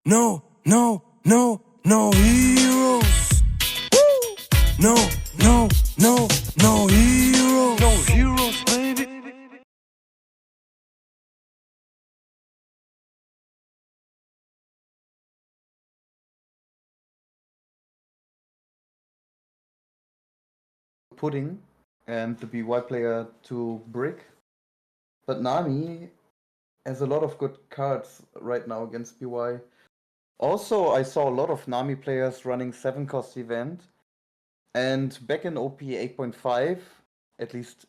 No heroes. No heroes. No heroes, baby. Pudding and the BY player to brick. But Nami has a lot of good cards right now against BY. Also, I saw a lot of Nami players running 7-cost event. And back in OP 8.5, at least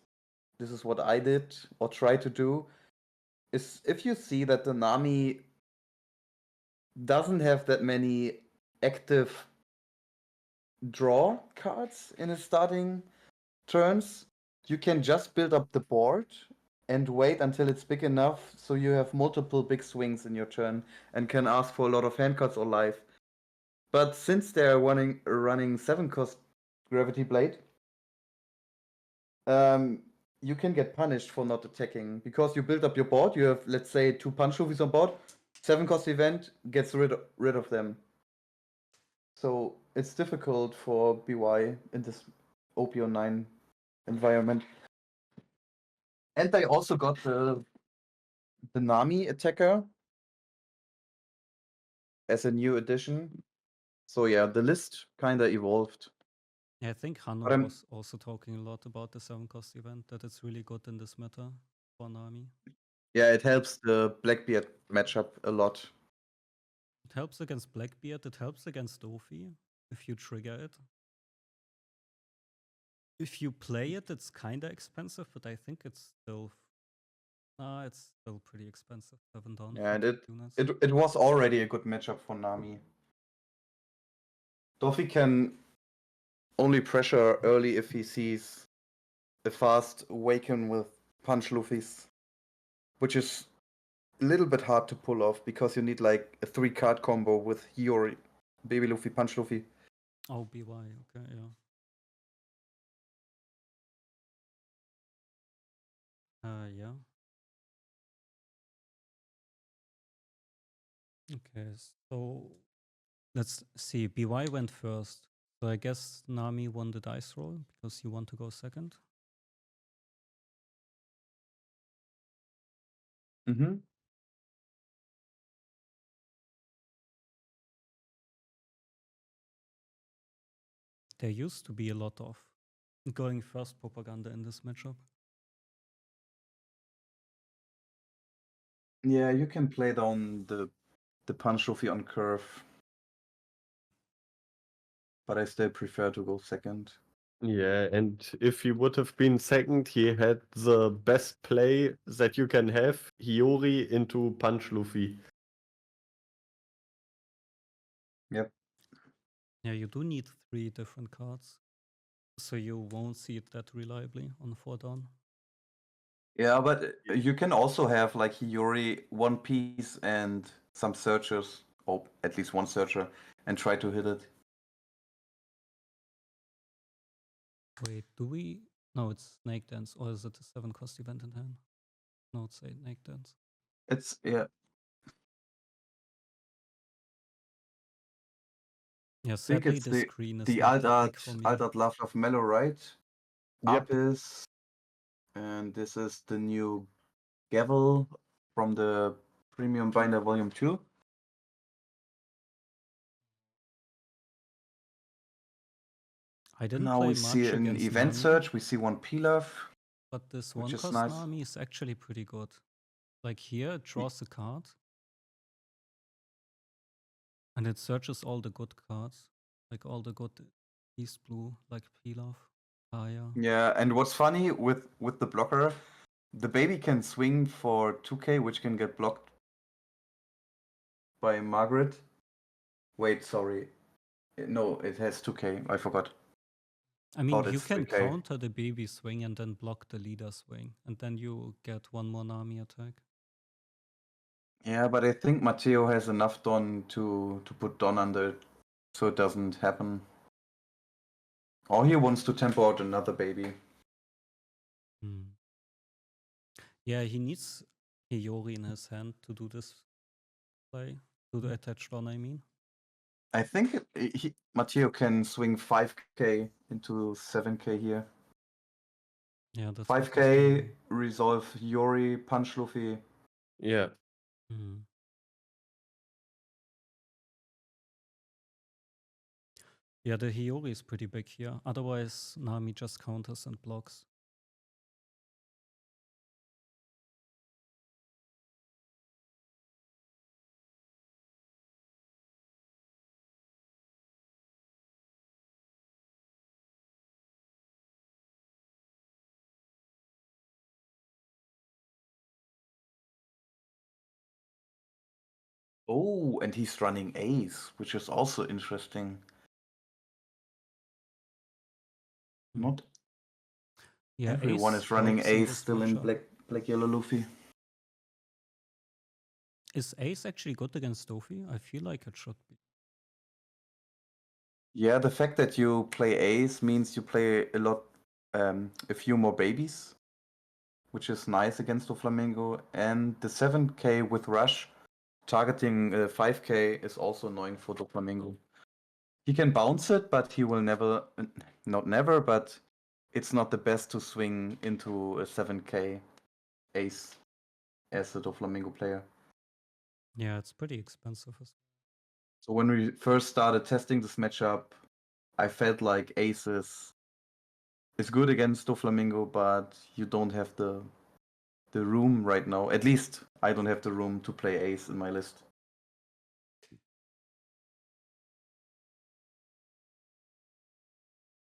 this is what I did or try to do, is if you see that the Nami doesn't have that many active draw cards in his starting turns, you can just build up the board and wait until it's big enough so you have multiple big swings in your turn and can ask for a lot of hand cards or life. But since they're running 7-cost Gravity Blade, you can get punished for not attacking because you build up your board. You have, let's say, 2 punch Luffys on board. 7-cost event gets rid of them. So it's difficult for BY in this OPO 9 environment. And they also got the Nami attacker as a new addition. So yeah, the list kinda evolved. Yeah, I think Hanno But was also talking a lot about the 7-cost event, that it's really good in this meta for Nami. yeah, it helps the Blackbeard matchup a lot. It helps against Blackbeard, it helps against Dofi, if you trigger it. If you play it, it's kinda expensive, but I think it's still pretty expensive. 7 down. Yeah, and units. it was already a good matchup for Nami. Dofi can only pressure early if he sees a fast Waken with Punch Luffys, which is a little bit hard to pull off because you need like a 3-card combo with Hiyori, Baby Luffy, Punch Luffy. Oh, BY, okay, yeah. Yeah. Okay, so let's see. BY went first. So I guess Nami won the dice roll because you want to go second. Mm-hmm. There used to be a lot of going first propaganda in this matchup. Yeah, you can play down the Punch Luffy on curve. But I still prefer to go second. Yeah, and if he would have been second, he had the best play that you can have, Hiyori into Punch Luffy. Yep. Yeah, you do need 3 different cards. So you won't see it that reliably on 4 down. Yeah, but you can also have like Hiyori, One Piece, and some searchers, or at least one searcher, and try to hit it. Wait, do we? No, it's Snake Dance, or is it a 7-cost event in hand? No, it's a Snake Dance. It's yeah. Yeah, I think sadly, it's this screen is the not that big for me. Aldart Love of Mellow, right? Yep. Apis, and this is the new Gavel from the Premium Binder Volume 2. I didn't Now play we much see an against event Nami, search. We see one Pilaf, but this which is 1-cost nice. Nami is actually pretty good. Like here, it draws a card, and it searches all the good cards, like all the good East Blue, like Pilaf, Aya. Yeah, and what's funny with the blocker, the baby can swing for 2k, which can get blocked by Margaret. Wait, sorry. No, it has 2k. I forgot. I mean, Thought you it's can 3K. counter the baby swing and then block the leader swing, and then you get 1 more Nami attack. Yeah, but I think Matteo has enough Don to put Don under it so it doesn't happen. Or he wants to tempo out another baby. Yeah, he needs Hiyori in his hand to do this play. To the attached one, I mean. I think Matteo can swing 5k into 7k here. Yeah, that's what he's 5k, doing. resolve Yori, punch Luffy. Yeah. Mhm. Yeah, the Hiyori is pretty big here. Otherwise, Nami just counters and blocks. Oh, and he's running ace, which is also interesting. Not Yeah, everyone Ace is running helps in ace this still in matchup. black yellow Luffy. Is Ace actually good against Dofi? I feel like it should be. Yeah, the fact that you play ace means you play a few more babies, which is nice against Doflamingo. And the 7k with rush, targeting 5k is also annoying for Doflamingo. He can bounce it, but he will never, not never, but it's not the best to swing into a 7k ace as a Doflamingo player. Yeah, it's pretty expensive. So when we first started testing this matchup, I felt like ace is good against Doflamingo, but you don't have the room right now. At least I don't have the room to play ace in my list.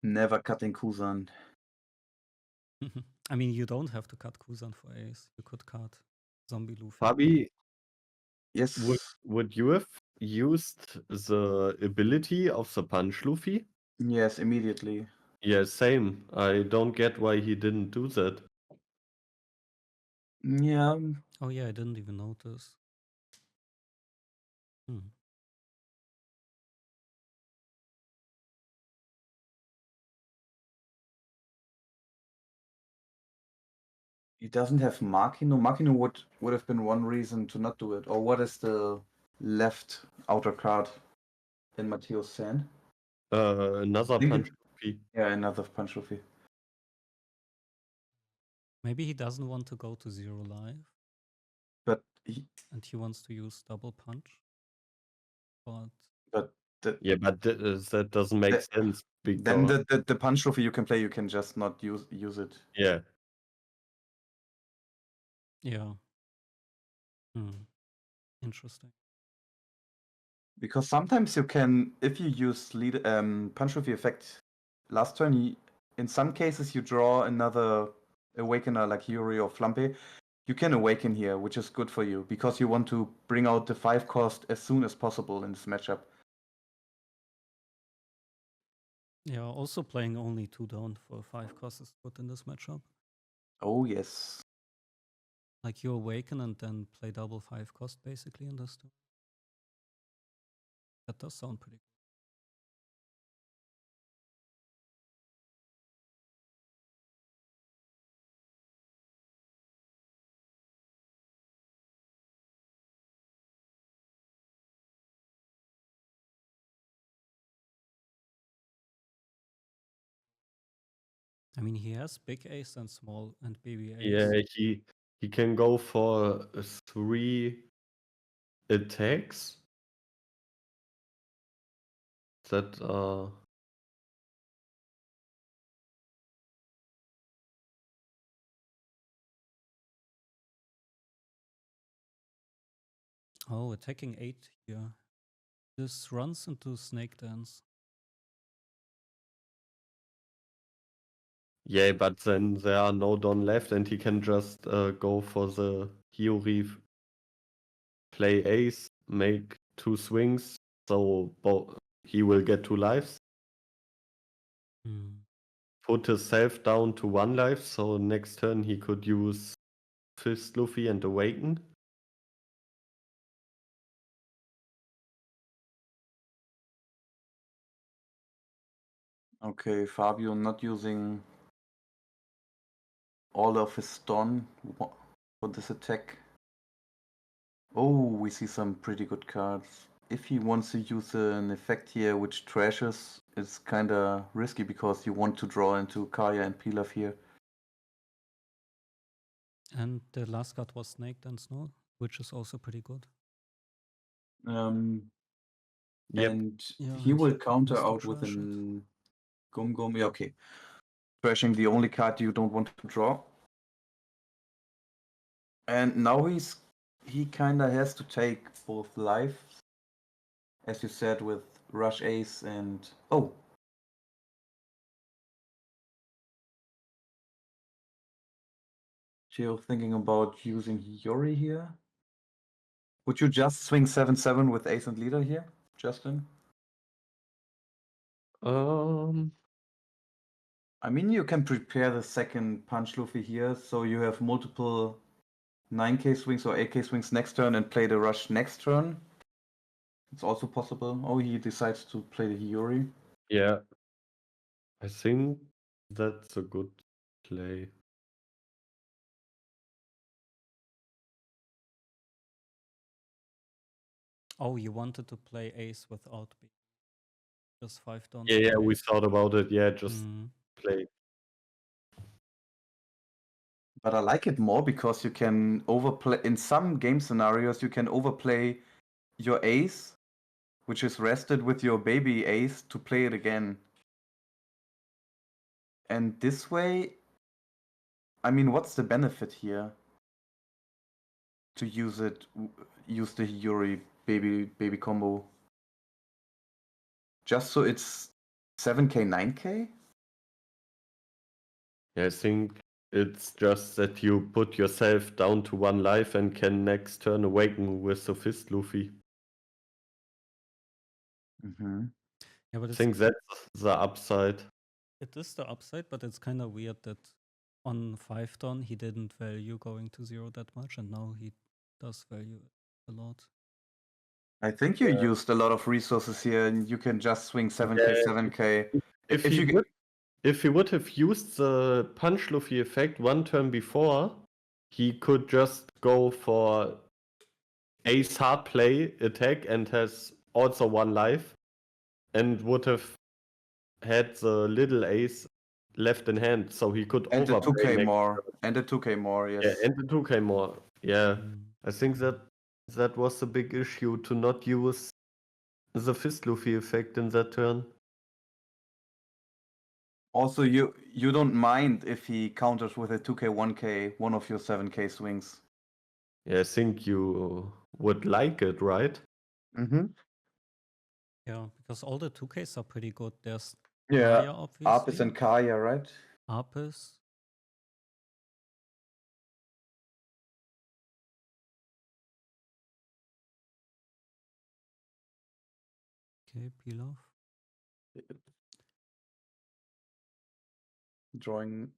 Never cutting Kuzan. I mean, you don't have to cut Kuzan for Ace. You could cut Zombie Luffy. Fabi, Yes. would you have used the ability of the punch Luffy? Yes, immediately. Yeah, same. I don't get why he didn't do that. Yeah. Oh yeah, I didn't even notice. Hmm. He doesn't have Makino. Makino would have been one reason to not do it. Or what is the left outer card in Matteo's sand? Another Think punch it- Luffy. Yeah, another punch Luffy. Maybe he doesn't want to go to 0 life But and he wants to use double punch. But Yeah, but that doesn't make sense then because the punch Luffy you can play, you can just not use it. yeah. yeah. Interesting. Because sometimes you can, if you use punch Luffy effect last turn, in some cases you draw another awakener like Yuri or Flampe. You can awaken here, which is good for you because you want to bring out the 5 cost as soon as possible in this matchup. Yeah, also playing only 2 down for 5 cost is good in this matchup. Oh yes. Like you awaken and then play double 5 cost basically in this turn. That does sound pretty good. I mean, he has big ace and small and baby ace. Yeah, he can go for 3 attacks that are Oh, attacking 8 here. This runs into Snake Dance. yeah, but then there are no Don left and he can just go for the Hiyori, play ace, make 2 swings, so he will get 2 lives. Put himself down to 1 life, so next turn he could use Fist Luffy and awaken. Okay, Fabio not using all of his stun for this attack. Oh, we see some pretty good cards. If he wants to use an effect here which trashes, it's kinda risky because you want to draw into Kaya and Pilaf here. And the last card was Snake Dance, no? Which is also pretty good. Yep. And Yeah, he and will he counter has to out with trash it. an Gum Gum. Yeah, okay. Trashing the only card you don't want to draw. And now he kinda has to take both life, as you said, with Rush Ace and oh. You're thinking about using Hiyori here? Would you just swing 7/7 with Ace and Leader here, Justin? I mean, you can prepare the second Punch Luffy here, so you have multiple 9k swings or 8k swings next turn and play the Rush next turn. It's also possible. Oh, he decides to play the Hiyori. Yeah. I think that's a good play. Oh, you wanted to play Ace without being just 5 downs. Yeah, we away. thought about it. Yeah, just Mm. play. But I like it more because you can overplay. In some game scenarios, you can overplay your ace, which is rested with your baby ace, to play it again. And this way, I mean, what's the benefit here? To use the Hiyori baby combo. Just so it's 7k, 9k? Yeah, I think it's just that you put yourself down to 1 life and can next turn awaken with the Fist Luffy. Mm-hmm. Yeah, but I it's, think that's the upside. it is the upside, but it's kind of weird that on 5 down he didn't value going to 0 that much, and now he does value it a lot. I think you used a lot of resources here, and you can just swing 7k, Yeah, 7k. If he would have used the Punch Luffy effect 1 turn before, he could just go for Ace hard play attack and has also 1 life, and would have had the little ace left in hand, so he could And the overplay 2k next more. turn. And the 2k more, yes. Yeah, and the 2k more. Yeah, Mm. I think that was the big issue, to not use the Fist Luffy effect in that turn. Also, you don't mind if he counters with a 2k, 1k, one of your 7k swings. Yeah, I think you would like it, right? Mm-hmm. Yeah, because all the 2Ks are pretty good. There's Yeah, Kaya, obviously. Apis and Kaya, right? Apis. Okay, Pilaf. Drawing.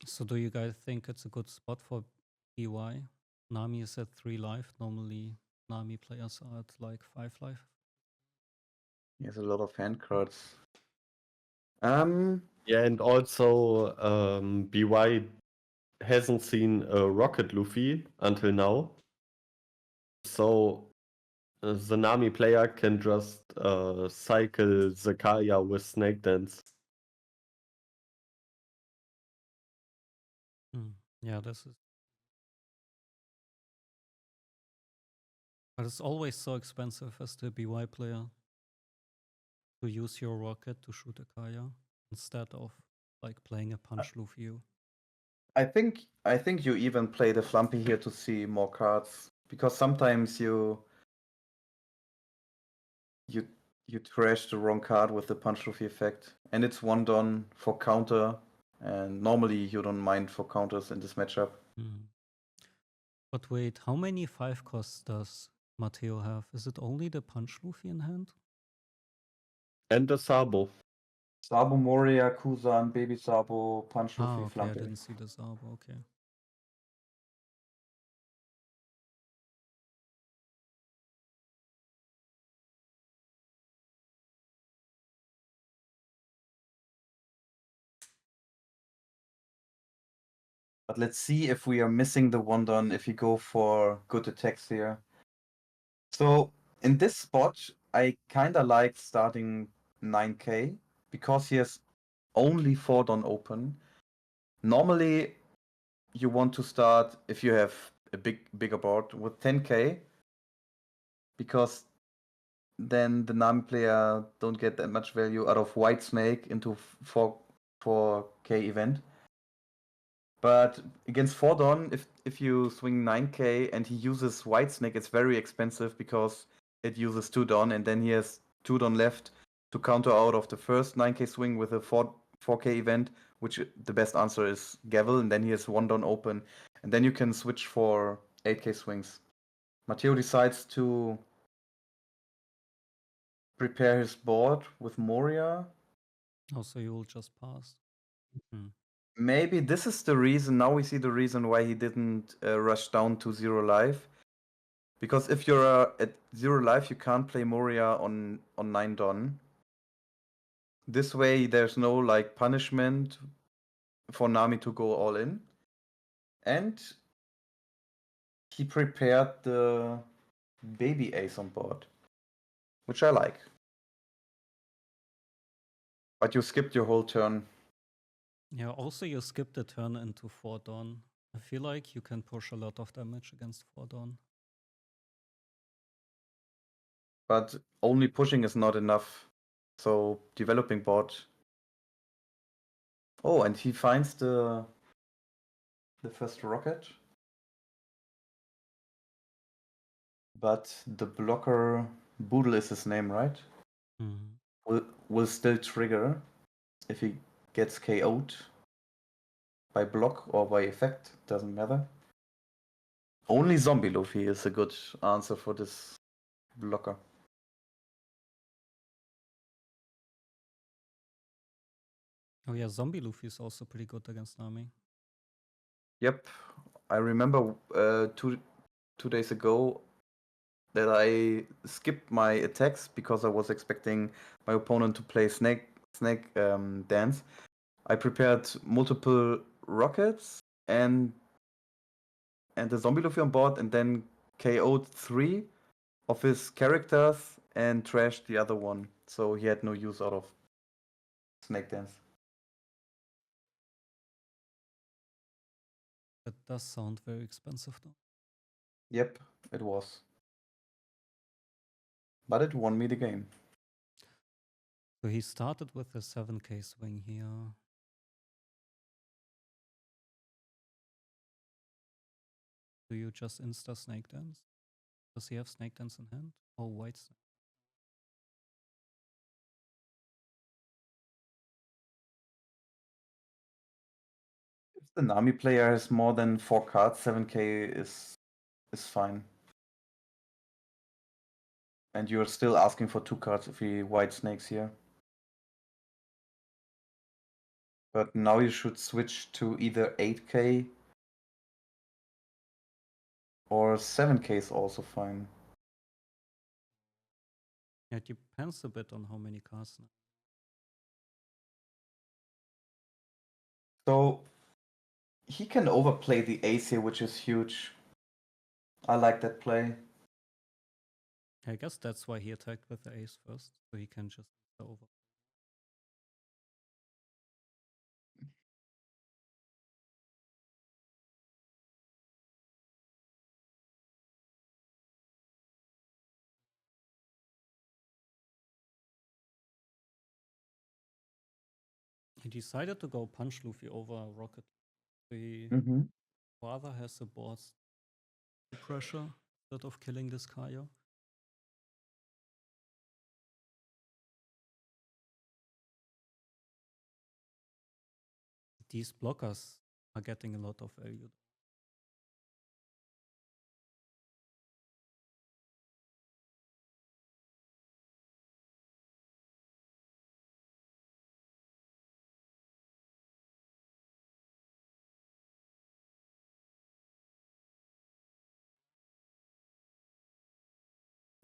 So do you guys think it's a good spot for PY? Nami is at 3 life. Normally, Nami players are at like 5 life. He has a lot of hand cards. Yeah, and also BY hasn't seen a Rocket Luffy until now. So the Nami player can just cycle the Kaya with Snake Dance. Yeah, this is. But it's always so expensive as the BY player to use your rocket to shoot a Kaya instead of like playing a punch Luffy. I think you even play the Flumpy here to see more cards, because sometimes you trash the wrong card with the Punch Luffy effect, and it's 1 done for counter, and normally you don't mind for counters in this matchup. But wait, how many 5 costs does Matteo have? Is it only the punch Luffy in hand? And the Sabo. Sabo, Moria, Kuzan, Baby Sabo, Punch Luffy, okay, I Flampe. didn't see the Sabo, okay. But let's see if we are missing the Wondon if we go for good attacks here. So in this spot, I kinda like starting 9k because he has only 4 Don open. Normally, you want to start if you have a bigger board with 10k because then the Nami player don't get that much value out of White Snake into 4k event. But against Fordon, if you swing 9k and he uses White Snake, it's very expensive because it uses 2 Don and then he has 2 Don left to counter out of the first 9k swing with a 4k event, which the best answer is Gavel, and then he has 1 Don open. And then you can switch for 8k swings. Matteo decides to prepare his board with Moria. Oh, so you will just pass. Maybe this is the reason, now we see the reason why he didn't rush down to 0 life. Because if you're at 0 life, you can't play Moria on 9 Don. This way, there's no like punishment for Nami to go all in. And he prepared the baby ace on board, which I like. But you skipped your whole turn. Yeah, also you skipped a turn into 4 Dawn. I feel like you can push a lot of damage against 4 Dawn. But only pushing is not enough. So developing board. Oh, and he finds the first rocket. But the blocker, Boodle is his name, right? Will still trigger if he gets KO'd by block or by effect, doesn't matter. Only Zombie Luffy is a good answer for this blocker. Oh yeah, Zombie Luffy is also pretty good against Nami. Yep, I remember 2 days ago that I skipped my attacks because I was expecting my opponent to play Snake Dance. I prepared multiple rockets and the Zombie Luffy on board, and then KO'd 3 of his characters and trashed the other one. So he had no use out of Snake Dance. That does sound very expensive though. Yep, it was. But it won me the game. So he started with a 7k swing here. Do you just insta Snake Dance? Does he have Snake Dance in hand? Or White Snake? If the Nami player has more than 4 cards, 7k is fine. And you're still asking for 2 cards if he White Snakes here. But now you should switch to either 8k or 7k is also fine. Yeah, it depends a bit on how many cards. So he can overplay the ace here, which is huge. I like that play. I guess that's why he attacked with the ace first, so he can just over. He decided to go punch Luffy over Rocket. He rather has the board's pressure instead of killing this Kaya. These blockers are getting a lot of value.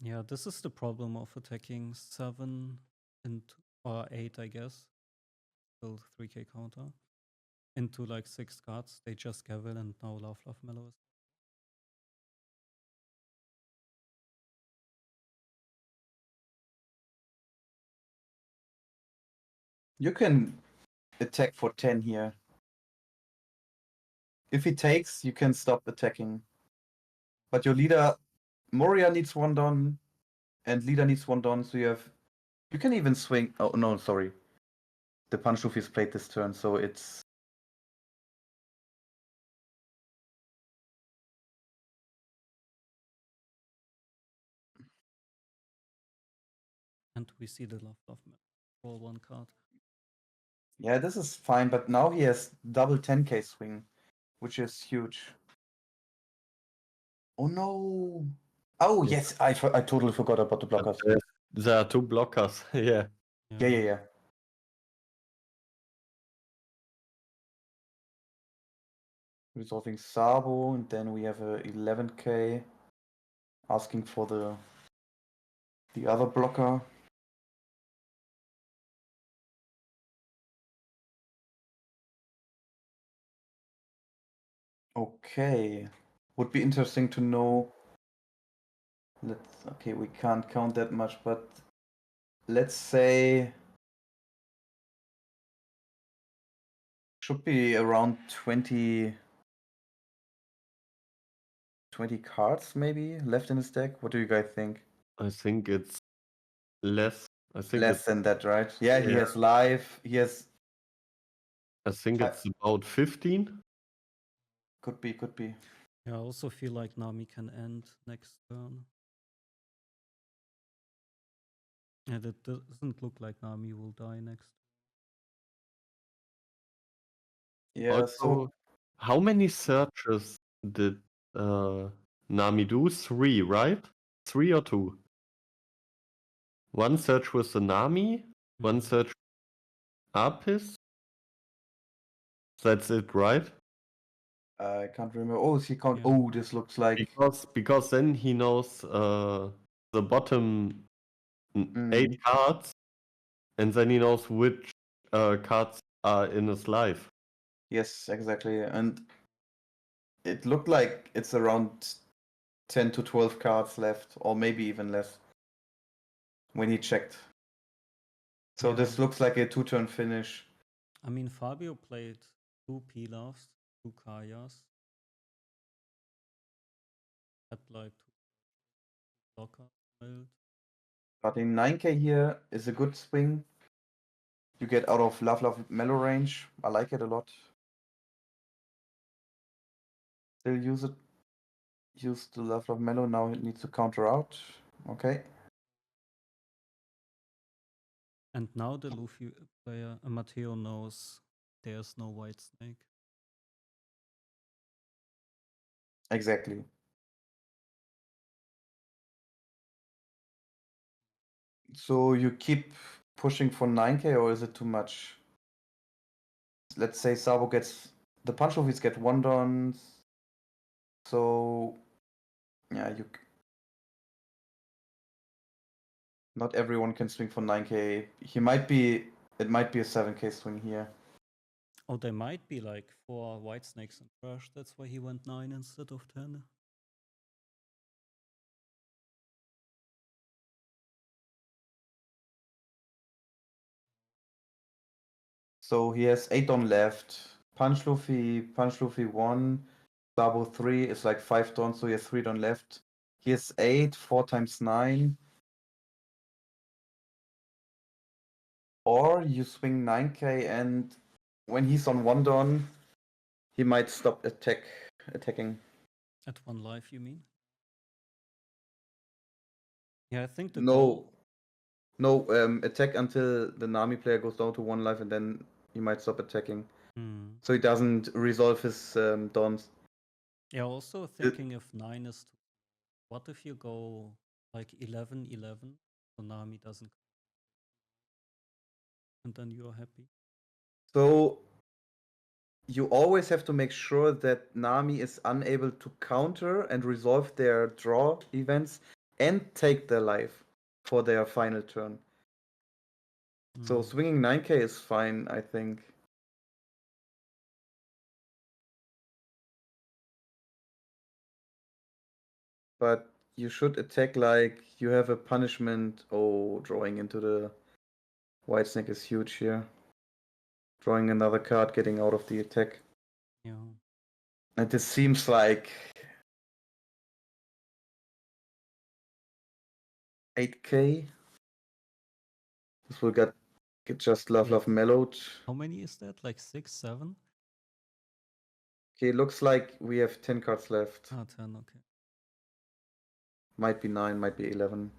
Yeah, this is the problem of attacking 7 or 8, I guess. Still 3k counter. Into like 6 cards. They just Gavel and now Love Love Mellow is. You can attack for 10 here. If he takes, you can stop attacking. But your leader, Moria needs 1 Don, and leader needs 1 Don, so you can even swing. Oh, no, sorry. The Punch Luffy's played this turn, so it's. And we see the Love Love Mellow. Roll 1 card. Yeah, this is fine, but now he has double 10k swing, which is huge. Oh no! Oh Yeah. yes, I totally forgot about the But blockers. there are 2 blockers. Yeah. Yeah. Resolving Sabo, and then we have a 11k asking for the other blocker. Okay, would be interesting to know. Okay, we can't count that much, but let's say should be around 20 cards maybe left in his deck. What do you guys think? I think it's less. I think Less it's than that, right? Yeah, he Yeah. has live. He has it's about 15. could be. Yeah, I also feel like Nami can end next turn. And it doesn't look like Nami will die next. Yeah, so Also, how many searches did Nami do? 3, right? 3 or 2? 1 search with the Nami, 1 search Apis. That's it, right? I can't remember. Oh, he can't. Yeah. Oh, this looks like. Because then he knows the bottom 8 cards, and then he knows which cards are in his life. Yes, exactly. And it looked like it's around 10 to 12 cards left, or maybe even less when he checked. So Yeah. this looks like a 2-turn finish. I mean, Fabio played 2 Pilafs, 2 Kayas. Had like 2 blockers built. But in 9k here is a good swing. You get out of Love Love Mellow range. I like it a lot. Still use it. Use the Love Love Mellow. Now it needs to counter out. Okay. And now the Luffy player, Matteo, knows there's no White Snake. Exactly. So you keep pushing for 9k, or is it too much? Let's say Sabo gets the Punch Luffy's get 1 Dons. So yeah, not everyone can swing for 9k. It might be a 7k swing here. Oh, there might be like 4 White Snakes in Crush. That's why he went 9 instead of 10. So he has 8 on left. Punch Luffy 1, Sabo 3 is like 5 Dons, so he has 3 Don left. He has 8, 4 times 9. Or you swing 9k, and when he's on 1 Don, he might stop attacking. At 1 life, you mean? Yeah, I think the No, goal. no, attack until the Nami player goes down to 1 life, and then he might stop attacking. So he doesn't resolve his Dons. Yeah, also thinking if 9 is too. What if you go like 11-11, so Nami doesn't, and then you're happy? So you always have to make sure that Nami is unable to counter and resolve their draw events and take their life for their final turn. So Mm. swinging 9k is fine, I think. But you should attack like you have a punishment. Oh, drawing into the white snake is huge here. Drawing another card, getting out of the attack. Yeah. And this seems like 8k. This will get just love Wait. mellowed. How many is that? Like 6, 7? Okay, looks like we have 10 cards left. Ah, 10, okay. Might be 9, might be 11.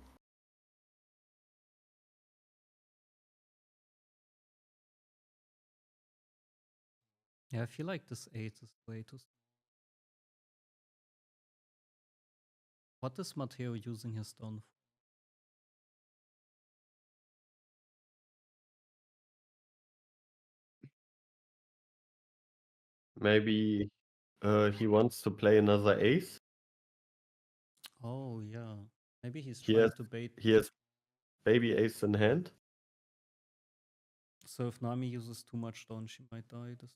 Yeah, I feel like this 8 is way too small. What is Matteo using his stone for? Maybe he wants to play another ace. Oh, yeah. Maybe he's He trying has to bait. he has baby ace in hand. So if Nami uses too much stone, she might die. This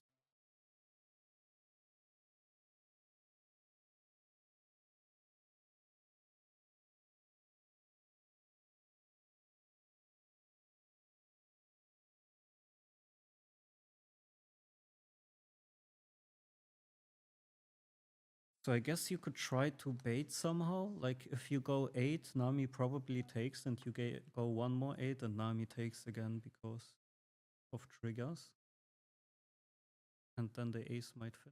So I guess you could try to bait somehow. Like if you go 8, Nami probably takes, and you go one more 8, and Nami takes again because of triggers. And then the ace might fit.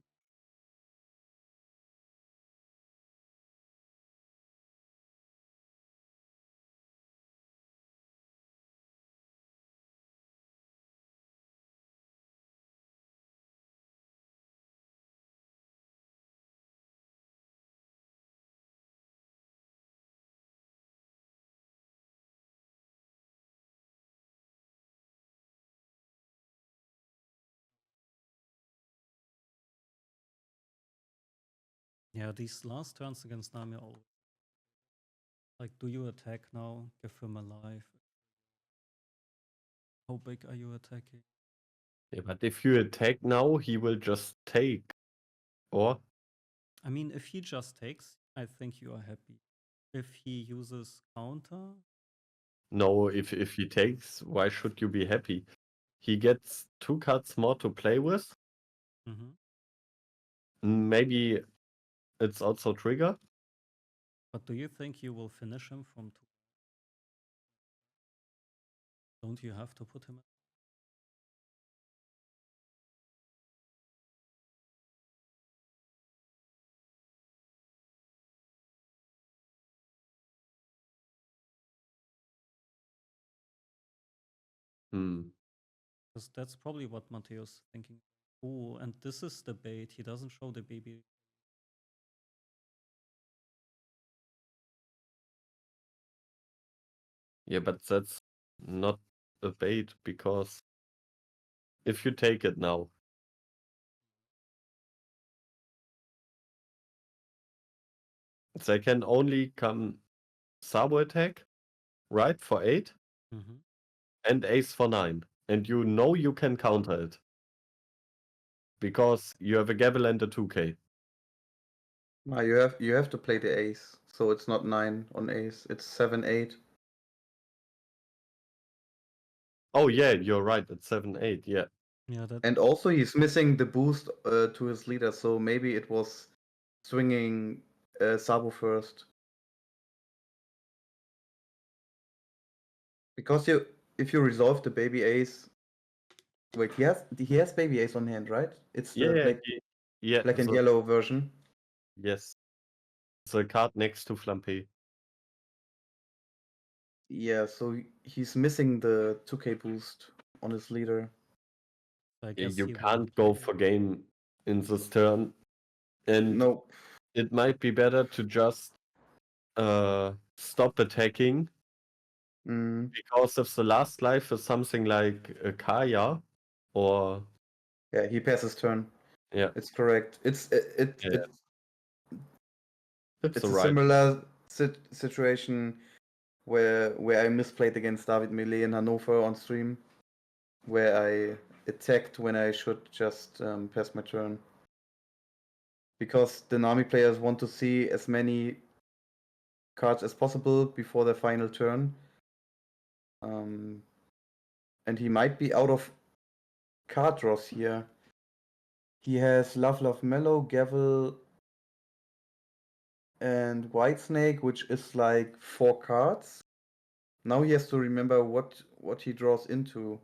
Yeah, these last turns against Nami are like, do you attack now? Give him a life. How big are you attacking? Yeah, but if you attack now, he will just take. Or I mean, if he just takes, I think you are happy. If he uses counter, no, if he takes, why should you be happy? He gets 2 cards more to play with. Maybe it's also trigger. but do you think you will finish him from 2? Don't you have to put him? Because that's probably what Matteo's thinking. Oh, and this is the bait. He doesn't show the baby. Yeah, but that's not a bait because if you take it now, they can only come Sabo attack, right, for 8, and ace for 9. And you know you can counter it. Because you have a gavel and a 2k. You have to play the ace, so it's not 9 on ace, it's 7, 8. Oh yeah, you're right, it's 7, 8, yeah. Yeah, that. And also he's missing the boost to his leader, so maybe it was swinging Sabo first. Because if you resolve the baby ace, wait, he has baby ace on hand, right? It's the black and yellow version. Yes, it's a card next to Flampe. Yeah, so he's missing the 2k boost on his leader. I guess You he can't go for game in this turn, and No. it might be better to just stop attacking. Because if the last life is something like a Kaya, or yeah, he passes turn. Yeah, it's correct. It's it's a right. situation where I misplayed against David Millet in Hannover on stream, where I attacked when I should just pass my turn. Because the Nami players want to see as many cards as possible before their final turn. And he might be out of card draws here. He has Love Love Mellow, Gavel, and Whitesnake, which is like 4 cards. Now he has to remember what he draws into.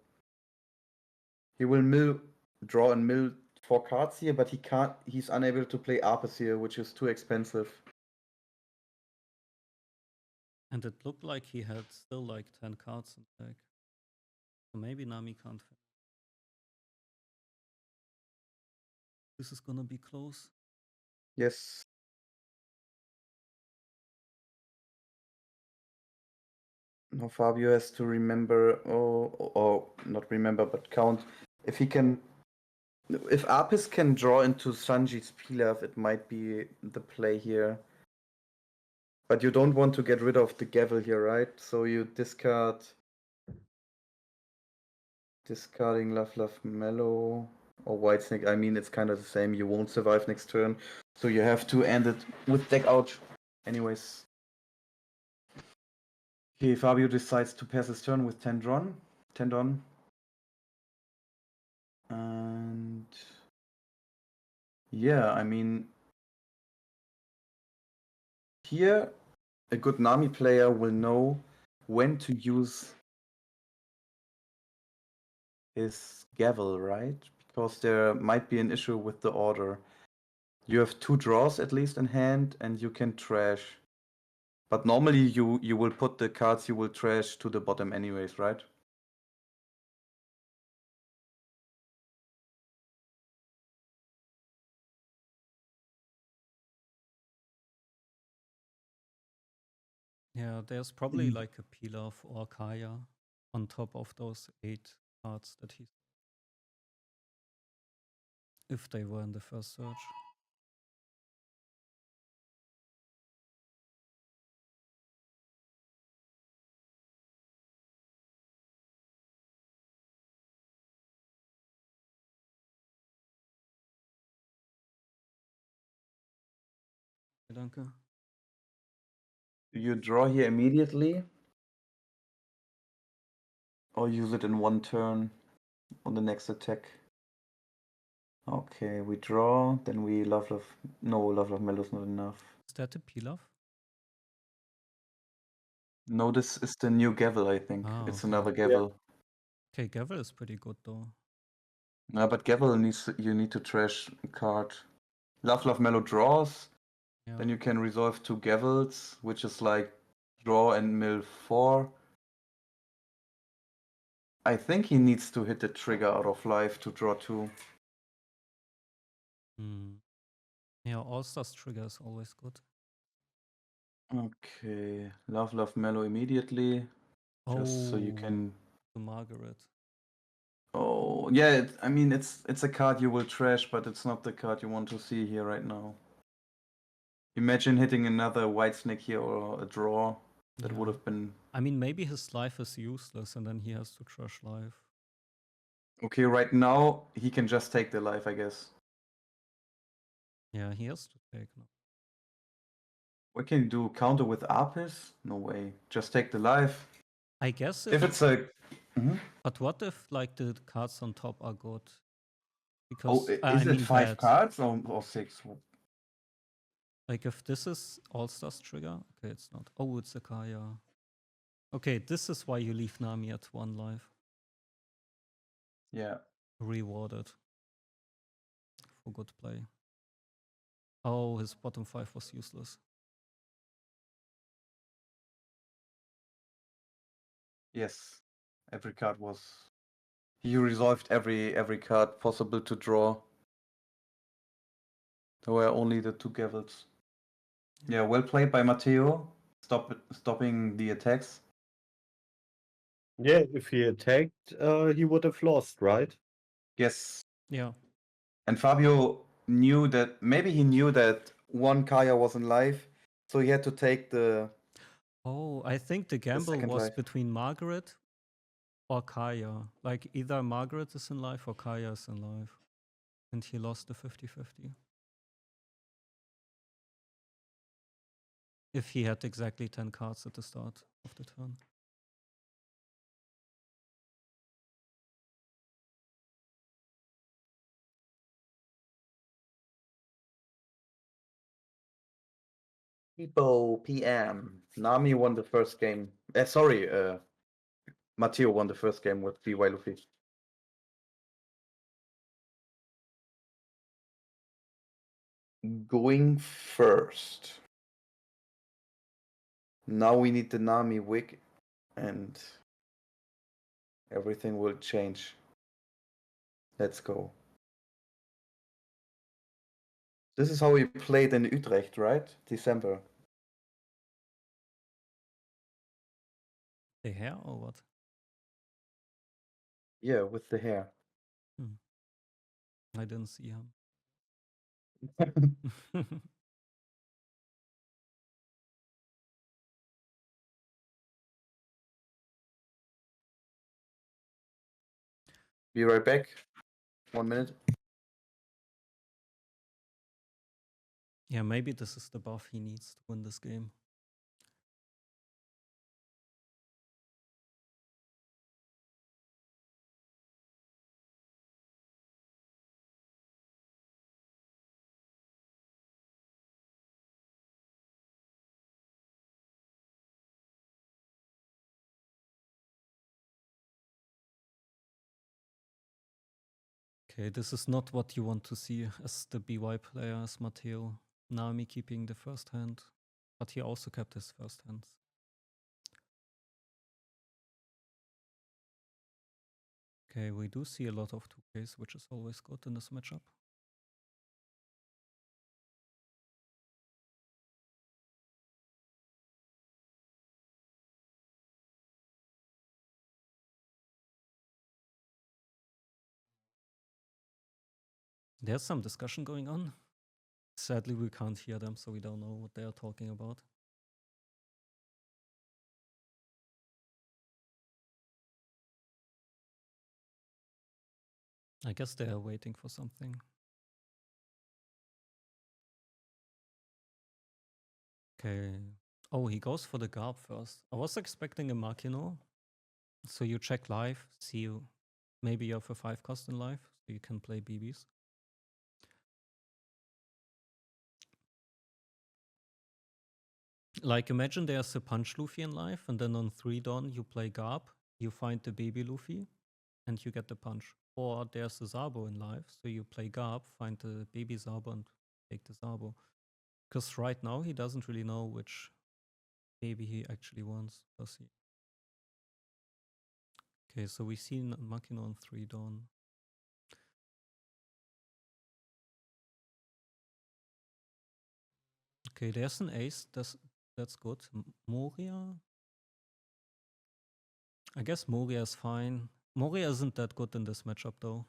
He will draw and mill 4 cards here, but he's unable to play Apis here, which is too expensive. And it looked like he had still like 10 cards in deck. So maybe Nami can't. This is gonna be close. Yes. Now Fabio has to remember, or not remember, but count. If Apis can draw into Sanji's Pilaf, it might be the play here. But you don't want to get rid of the Gavel here, right? So you discarding Love Love Mellow or Whitesnake. I mean, it's kind of the same. You won't survive next turn, so you have to end it with deck out. Anyways. Okay, Fabio decides to pass his turn with 10 drawn. 10 drawn. And yeah, I mean, here a good Nami player will know when to use his Gavel, right? Because there might be an issue with the order. You have 2 draws at least in hand, and you can trash. But normally you will put the cards you will trash to the bottom anyways, right? Yeah, there's probably like a Pilaf or Kaya on top of those 8 cards that he. If they were in the first search. Danke. Do you draw here immediately? Or use it in 1 turn on the next attack? Okay, we draw, then we Love Love. No, Love Love Mellow's not enough. Is that a Pilaf? No, this is the new Gavel, I think. Ah, It's okay. another Gavel. Okay, Gavel is pretty good though. No, but Gavel you need to trash a card. Love Love Mellow draws. Yeah. Then you can resolve 2 Gavels, which is like draw and mill 4. I think he needs to hit the trigger out of life to draw 2. Yeah, All-Stars trigger is always good. Okay, Love Love Mellow immediately. Just so you can. To Margaret. Oh yeah, I mean it's a card you will trash, but it's not the card you want to see here right now. Imagine hitting another Whitesnake here or a draw. That would have been. I mean, maybe his life is useless and then he has to trash life. Okay, right now he can just take the life, I guess. Yeah, he has to take now. What can you do? Counter with Apis? No way. Just take the life. I guess If it's a. But what if like the cards on top are good? Because Because is it 5 cards or 6? Like if this is All-Stars trigger, okay, it's not. Oh, it's a Kaya. Okay, this is why you leave Nami at 1 life. Yeah. Rewarded for good play. Oh, his bottom 5 was useless. Yes. Every card was. He resolved every card possible to draw. There were only the 2 Gavels. Yeah, well played by Matteo. Stopping the attacks. Yeah, if he attacked, he would have lost, right? Yes. Yeah. And Fabio knew that maybe he knew that 1 Kaya was in life, So he had to take the Oh, I think the gamble second was life. between Margaret or Kaya. Like either Margaret is in life or Kaya is in life. And he lost the 50-50. If he had exactly 10 cards at the start of the turn. People PM. Nami won the first game. Sorry, Matteo won the first game with BY Luffy. Going first. Now we need the Nami wig and everything will change. Let's go. This is how we played in Utrecht, right? December. The hair or what? Yeah, with the hair. I didn't see him. Be right back. 1 minute. Yeah, maybe this is the buff he needs to win this game. Okay, this is not what you want to see as the BY player, as Matteo. Nami keeping the first hand, but he also kept his first hands. Okay, we do see a lot of 2Ks, which is always good in this matchup. There's some discussion going on. Sadly, we can't hear them, so we don't know what they are talking about. I guess they are waiting for something. Okay. Oh, he goes for the Garb first. I was expecting a Makino. So you check live, see you. Maybe you have a 5 cost in life, so you can play BBs. Like imagine there's a Punch Luffy in life, and then on 3 Dawn you play Garb, you find the baby Luffy, and you get the punch. Or there's a Zabo in life, so you play Garb, find the baby Zabo, and take the Zabo. Because right now he doesn't really know which baby he actually wants, does he? Okay, so we see Makino on 3 Dawn. Okay, there's an ace. That's good. Moria. I guess Moria is fine. Moria isn't that good in this matchup though.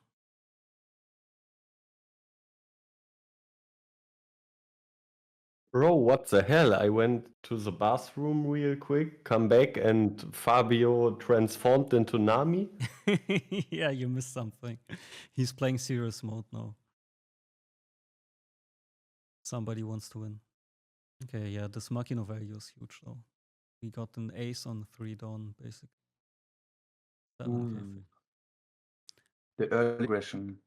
Bro, what the hell? I went to the bathroom real quick, come back, and Fabio transformed into Nami. Yeah, you missed something. He's playing serious mode now. Somebody wants to win. Okay, yeah, this Makino value is huge though. We got an ace on 3 Dawn, basically. 7k. The early aggression.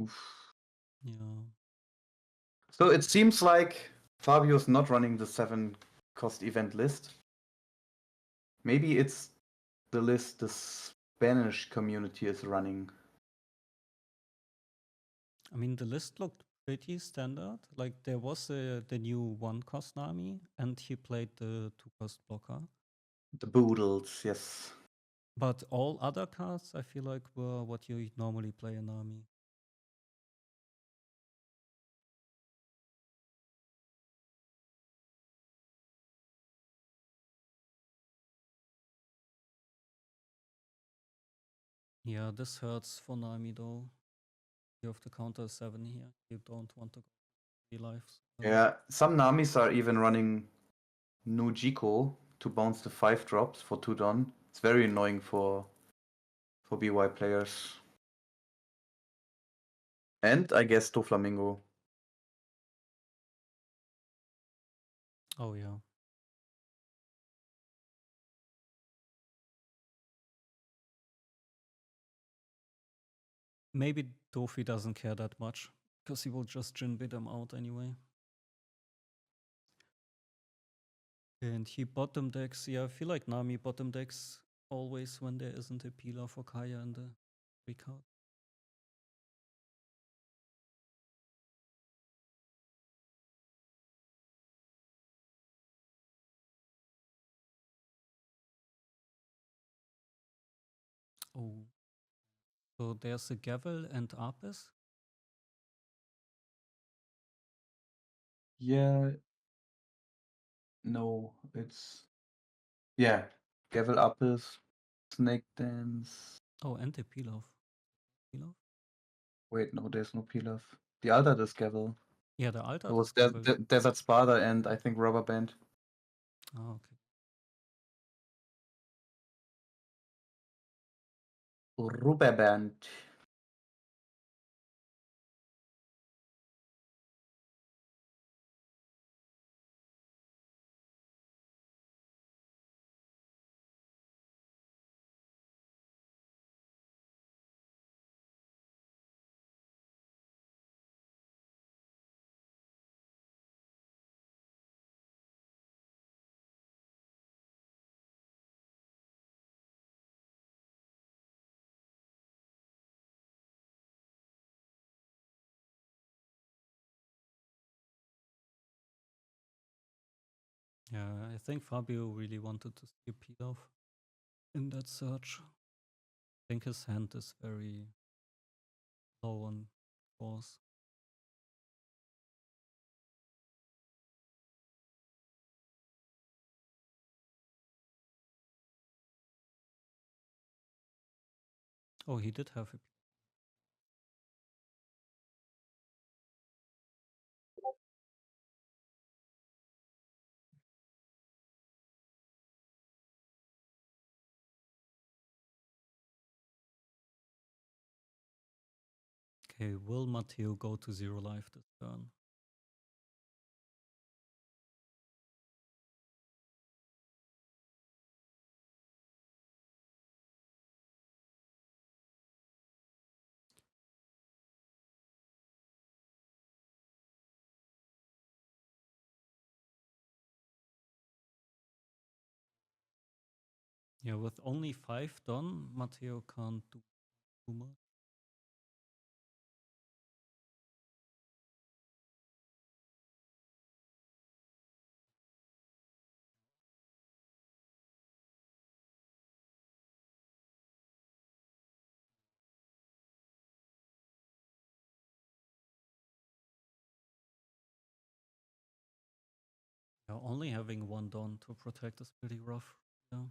Oof. Yeah. So it seems like Fabio's not running the 7 cost event list. Maybe it's the list the Spanish community is running. I mean, the list looked pretty standard. Like there was the new 1 cost Nami, and he played the 2 cost blocker. The Boodles, yes. But all other cards, I feel like, were what you normally play in Nami. Yeah, this hurts for Nami though. You have to counter 7 here. You don't want to go lives. Yeah, some Namis are even running Nujiko to bounce the 5 drops for 2 Don. It's very annoying for BY players. And I guess Doflamingo. Oh yeah. Maybe Dofi doesn't care that much, because he will just Jinbei them out anyway. And he bottom decks, yeah, I feel like Nami bottom decks always when there isn't a Pila for Kaya in the recard. Oh. So there's a Gavel and Apis? Yeah. No, it's. Yeah. Gavel Apples, Snake Dance. Oh, and a Pilaf. Pilaf? Wait, no, there's no Pilaf. The Alter is Gavel. Yeah, the Alter It was is Gavel. Desert Spada and I think Rubber Band. Oh, okay. Rubber Band. Yeah, I think Fabio really wanted to see a Pilaf in that search. I think his hand is very low on force. Oh, he did have a. Okay, will Matteo go to 0 life this turn? Yeah, with only 5 done, Matteo can't do too much. Yeah, only having 1 done to protect is pretty rough. Yeah.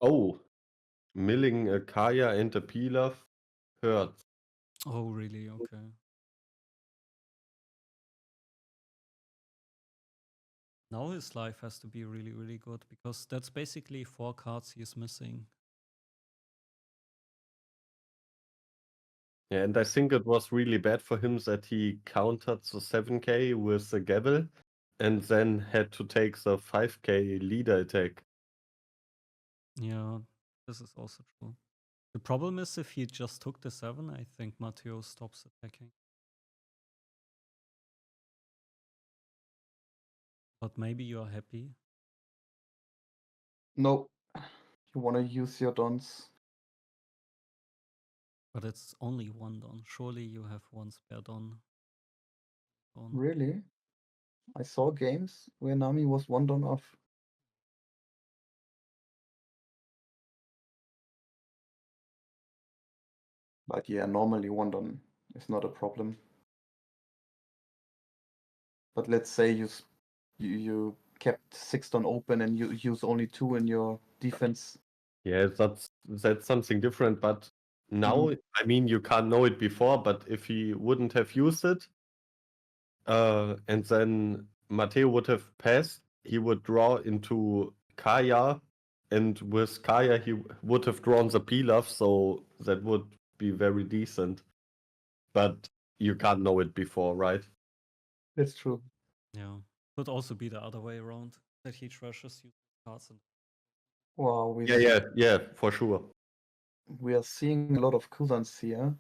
Oh, milling a Kaya and a Pilaf hurts. Oh, really? Okay. Now his life has to be really, really good, because that's basically 4 cards he's missing. Yeah, and I think it was really bad for him that he countered the 7k with the Gavel and then had to take the 5k leader attack. Yeah, this is also true. The problem is, if he just took the 7, I think Matteo stops attacking. But maybe you are happy. No. You wanna use your Dons. But it's only 1 don. Surely you have 1 spare don. Really? I saw games where Nami was 1 Don off. But yeah, normally 1 Don is not a problem. But let's say you kept 6 open and you use only 2 in your defense. Yeah, that's something different. But now, I mean, you can't know it before. But if he wouldn't have used it, and then Matteo would have passed, he would draw into Kaya, and with Kaya he would have drawn the pilaf, so that would be very decent. But you can't know it before, right? That's true. Yeah. Could also be the other way around, that he trashes you cards and Wow, Yeah, for sure. we are seeing a lot of Kuzans here,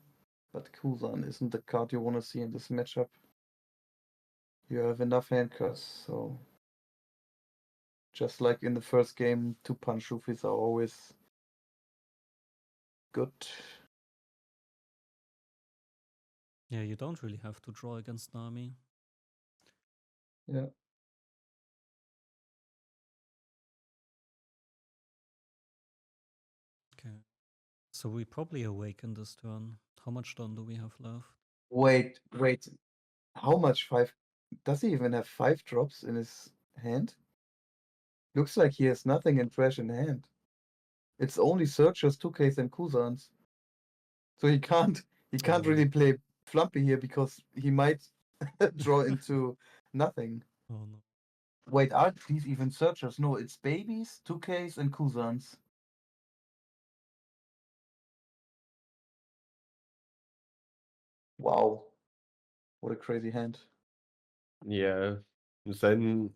but Kuzan isn't the card you want to see in this matchup. You have enough hand cards, so just like in the first game, 2-punch Rufis are always good. yeah, you don't really have to draw against Nami. Yeah. Okay. So we probably awaken this turn. How much turn do we have left? Wait. How much 5? Does he even have 5 drops in his hand? Looks like he has nothing in trash in hand. It's only Searchers, 2Ks, and Kuzans. So he can't really play Flumpy here because he might draw into nothing. Oh no. Wait, are these even Searchers? No, it's Babies, 2Ks, and Kuzans. Wow. What a crazy hand. Yeah. Then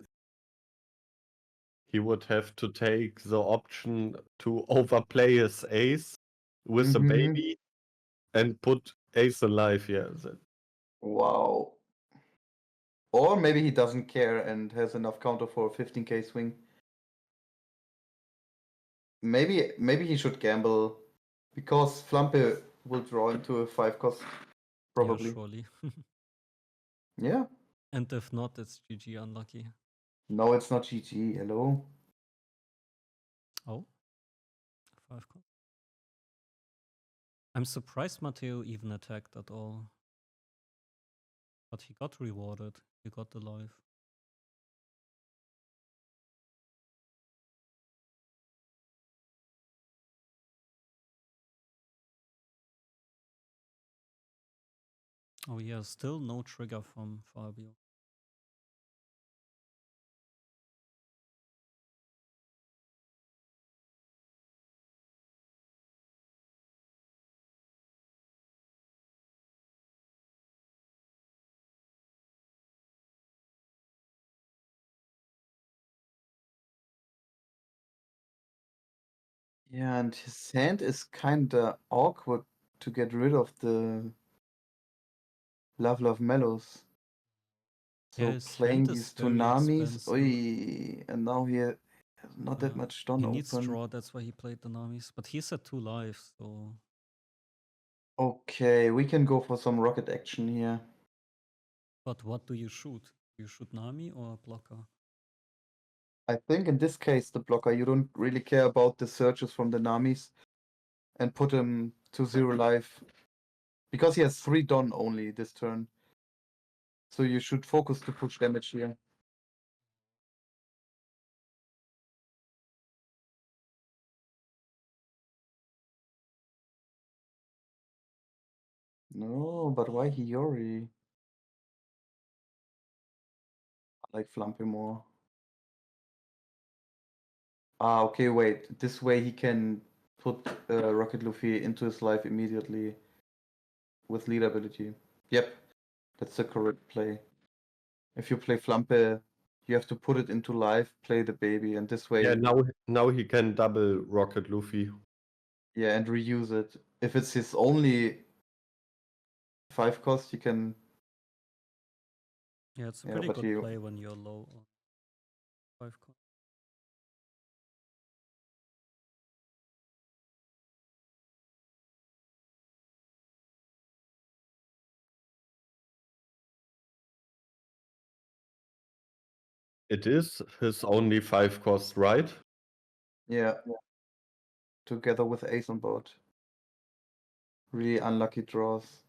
he would have to take the option to overplay his ace with a baby and put ace alive. Yeah. Wow. Or maybe he doesn't care and has enough counter for a 15k swing. Maybe he should gamble because Flampe will draw into a 5 cost probably. Yeah, surely. Yeah. And if not, it's GG unlucky. No, it's not GG. Hello. Oh. 5 cost. I'm surprised Matteo even attacked at all. But he got rewarded. He got the life. Oh yeah, still no trigger from Fabio. Yeah, and his hand is kinda awkward to get rid of the Love Mellows. So Yeah, his playing hand is these very Tonamis, expensive. oi, and now he has not that much done He needs open. draw, that's why he played the Namis. But he's at 2 lives, so Okay, we can go for some rocket action here. but what do you shoot? Do you shoot Nami or blocker? I think in this case, the blocker, you don't really care about the searches from the Namis and put him to 0 life because he has 3 Don only this turn. So you should focus to push damage here. No, but why Hiyori? I like Flampe more. Ah, okay, wait. This way he can put Rocket Luffy into his life immediately with lead ability. Yep, that's the correct play. If you play Flampe, you have to put it into life, play the baby, and this way, Yeah, now he can double Rocket Luffy. yeah, and reuse it. If it's his only 5 cost, you can. Yeah, it's a Yeah, pretty but good he. play when you're low on 5 cost. It is his only 5 cost, right? Yeah. Together with Ace on board. Really unlucky draws.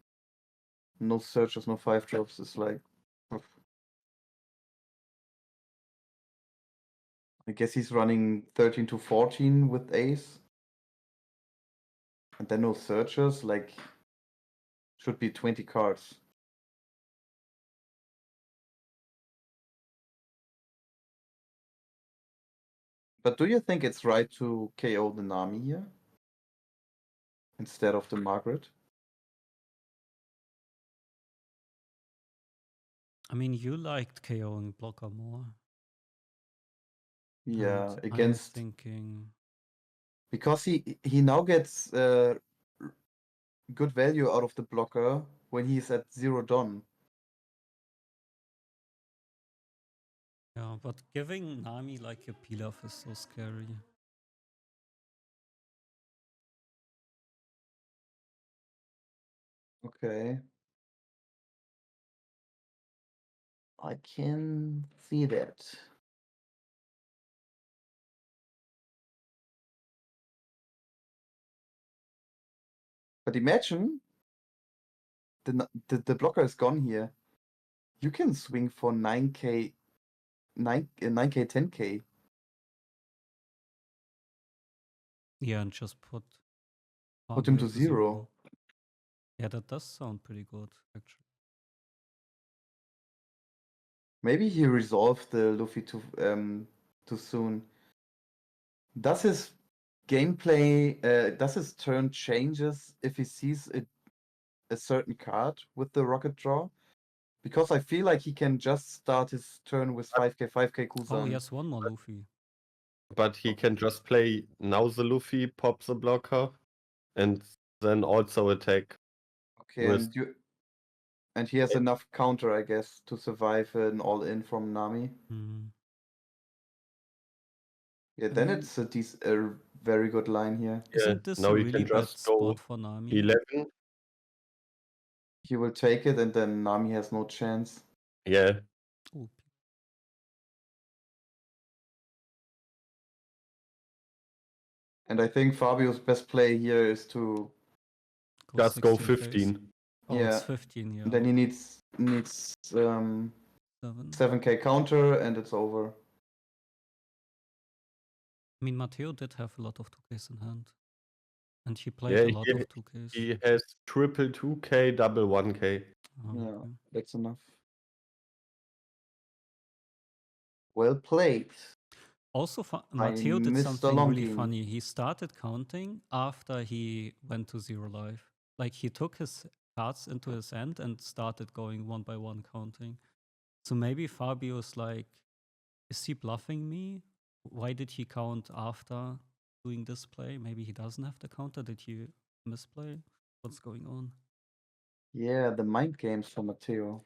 No searches, no 5 drops. It's like. I guess he's running 13 to 14 with ace. And then no searchers, like, should be 20 cards. But do you think it's right to KO the Nami here? Instead of the Margaret? I mean, you liked KOing blocker more. Yeah, and against... I'm thinking... Because he now gets good value out of the blocker when he's at 0 Don. Yeah, but giving Nami like a pilaf is so scary. Okay. I can see that. But imagine the blocker is gone here. You can swing for 9k, 9k, 10k. Yeah, and just put Put him Fabio to 0. Yeah, that does sound pretty good, actually. Maybe he resolved the Luffy too soon. Does his gameplay, does his turn changes if he sees a certain card with the rocket draw? Because I feel like he can just start his turn with 5k, 5k Kusan. Oh, yes, one more Luffy. But he can just play now the Luffy, pop the blocker, and then also attack. Okay, with... and he has enough counter, I guess, to survive an all-in from Nami. Hmm. Yeah, I then mean, it's a very good line here. Isn't this now a you really can bad just go spot for Nami? 11. He will take it, and then Nami has no chance. Yeah, Ooh, And I think Fabio's best play here is to just go 16 phase. 15. Oh, Yeah. it's 15, yeah. And then he needs 7. 7k counter, and it's over. I mean, Matteo did have a lot of 2Ks in hand. And he played Yeah, a lot of 2Ks. he has triple 2k, double 1k. Oh, Yeah, okay. that's enough. Well played. Also, Matteo did Mr. something really Longin. funny. He started counting after he went to 0 life. Like, he took his cards into his hand and started going one by one counting. So maybe Fabio's like, is he bluffing me? Why did he count after doing this play? Maybe he doesn't have the counter. Did he misplay? What's going on? Yeah, the mind games for Matteo.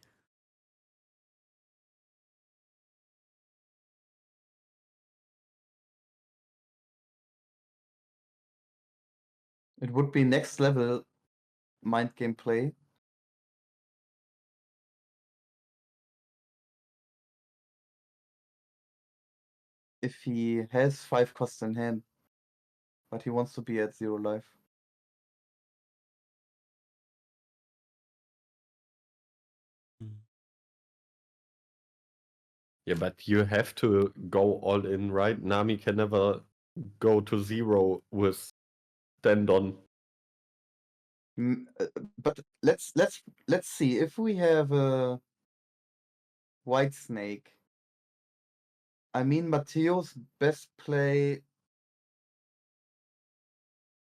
It would be next level mind game play. If he has 5 costs in hand, but he wants to be at 0 life. Yeah, but you have to go all in, right? Nami can never go to 0 with Dendon. But let's see if we have a White Snake. I mean, Matteo's best play,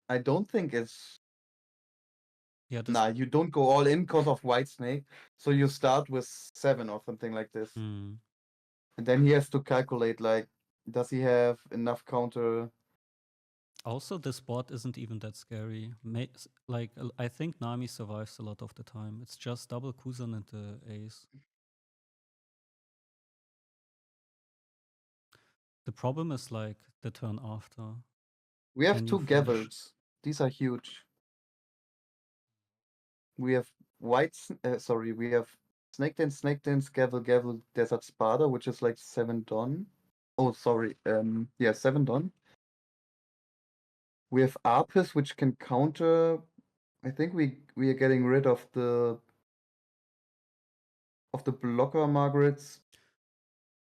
I don't think is... Yeah, this... Nah, you don't go all in because of White Snake. So you start with 7 or something like this. Hmm. And then he has to calculate, like, does he have enough counter? Also, this board isn't even that scary. Like, I think Nami survives a lot of the time. It's just double Kusan and the ace. The problem is like the turn after. We have When 2 you finish. Gavels. These are huge. We have we have Snake Dance, Gavel, Desert Spada, which is like 7 Don. Oh, sorry. Yeah, 7 Don. We have Arpis, which can counter. I think we are getting rid of the blocker Margarets,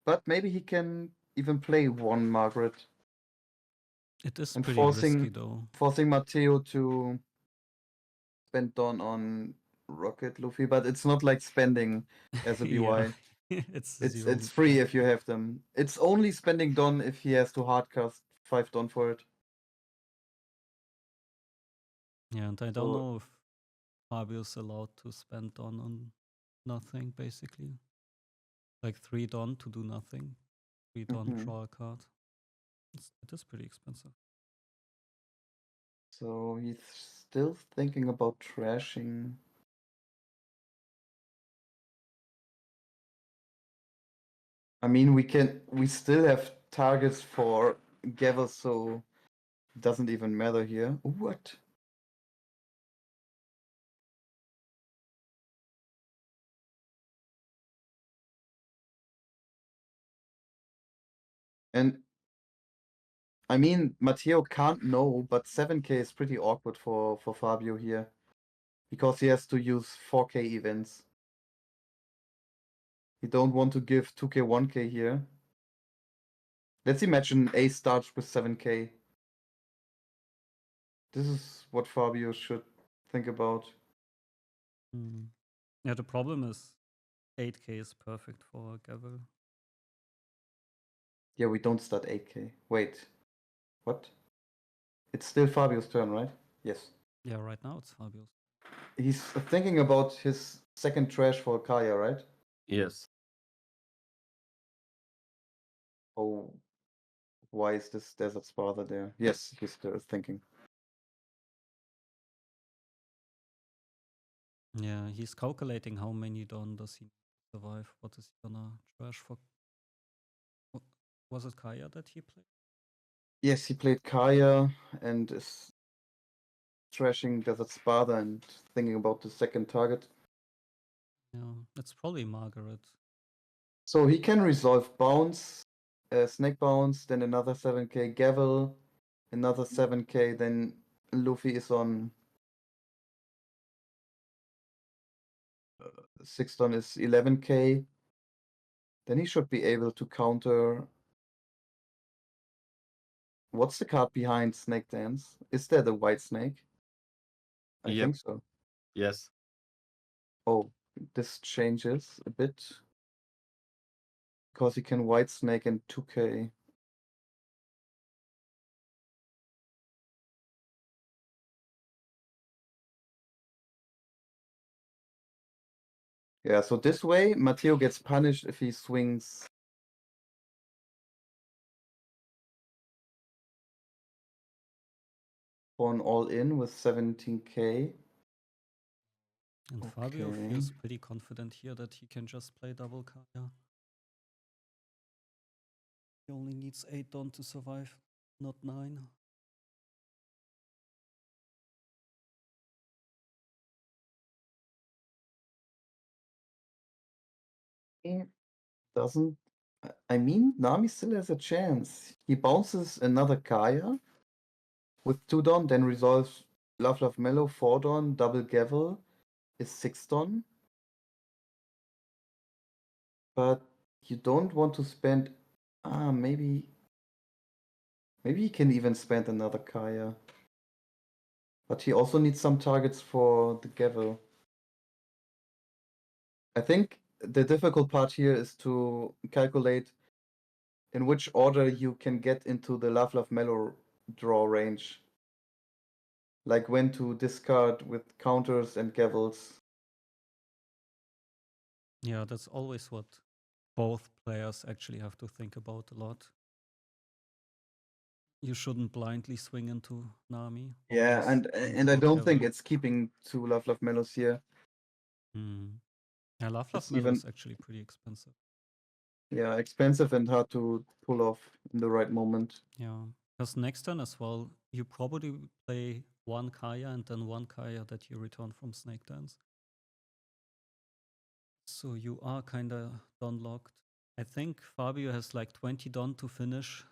but maybe he can even play one Margaret It is and pretty risky though. forcing Matteo to spend Dawn on Rocket Luffy, but it's not like spending as a BY. Yeah. It's It's free if you have them. It's only spending Dawn if he has to hardcast 5 Dawn for it. Yeah, and I So- don't know if Fabio's allowed to spend on nothing, basically. Like 3 Don to do nothing. 3 Don, Mhm. draw a card. It is pretty expensive. So he's still thinking about trashing. I mean, we still have targets for Gavel, so it doesn't even matter here. What? And I mean, Matteo can't know, but 7K is pretty awkward for Fabio here. Because he has to use 4K events. You don't want to give 2K, 1K here. Let's imagine A starts with 7K. This is what Fabio should think about. Yeah, the problem is 8K is perfect for Gavel. Yeah, we don't start 8K. Wait. What? It's still Fabio's turn, right? Yes. Yeah, right now it's Fabio's. He's thinking about his second trash for Kaya, right? Yes. Oh, why is this Desert Sparta there? Yes, he's still thinking. Yeah, he's calculating how many Don does he survive. What is he gonna trash for? Was it Kaya that he played? Yes, he played Kaya and is trashing Desert Sparta and thinking about the second target. Yeah, it's probably Margaret. So he can resolve bounce, snake bounce, then another 7K Gavel, another 7K, then Luffy is on 6 ton is 11K. Then he should be able to counter. What's the card behind Snake Dance? Is there the white snake? I Yep. think so. Yes. Oh, this changes a bit. Because he can white snake in 2K. Yeah, so this way, Matteo gets punished if he swings for an all-in with 17K. And Fabio feels pretty confident here that he can just play double Kaya. He only needs 8 Don to survive, not 9. Doesn't. I mean, Nami still has a chance. He bounces another Kaya with 2 Don, then resolves Love Love Mellow, 4 Don, double Gavel is 6 Don. But you don't want to spend. Maybe he can even spend another Kaya. But he also needs some targets for the Gavel. I think the difficult part here is to calculate in which order you can get into the Love Love Mellow draw range. Like when to discard with counters and Gavels. Yeah, that's always what both players actually have to think about a lot. You shouldn't blindly swing into Nami. Yeah, always and think I about don't think Gavel. it's keeping 2 Love Love Mellows here. Yeah, Love It's Mellow even- is actually pretty expensive. Yeah, expensive and hard to pull off in the right moment. Yeah, because next turn as well, you probably play 1 Kaya and then 1 Kaya that you return from Snake Dance. So you are kind of Don locked. I think Fabio has like 20 Don to finish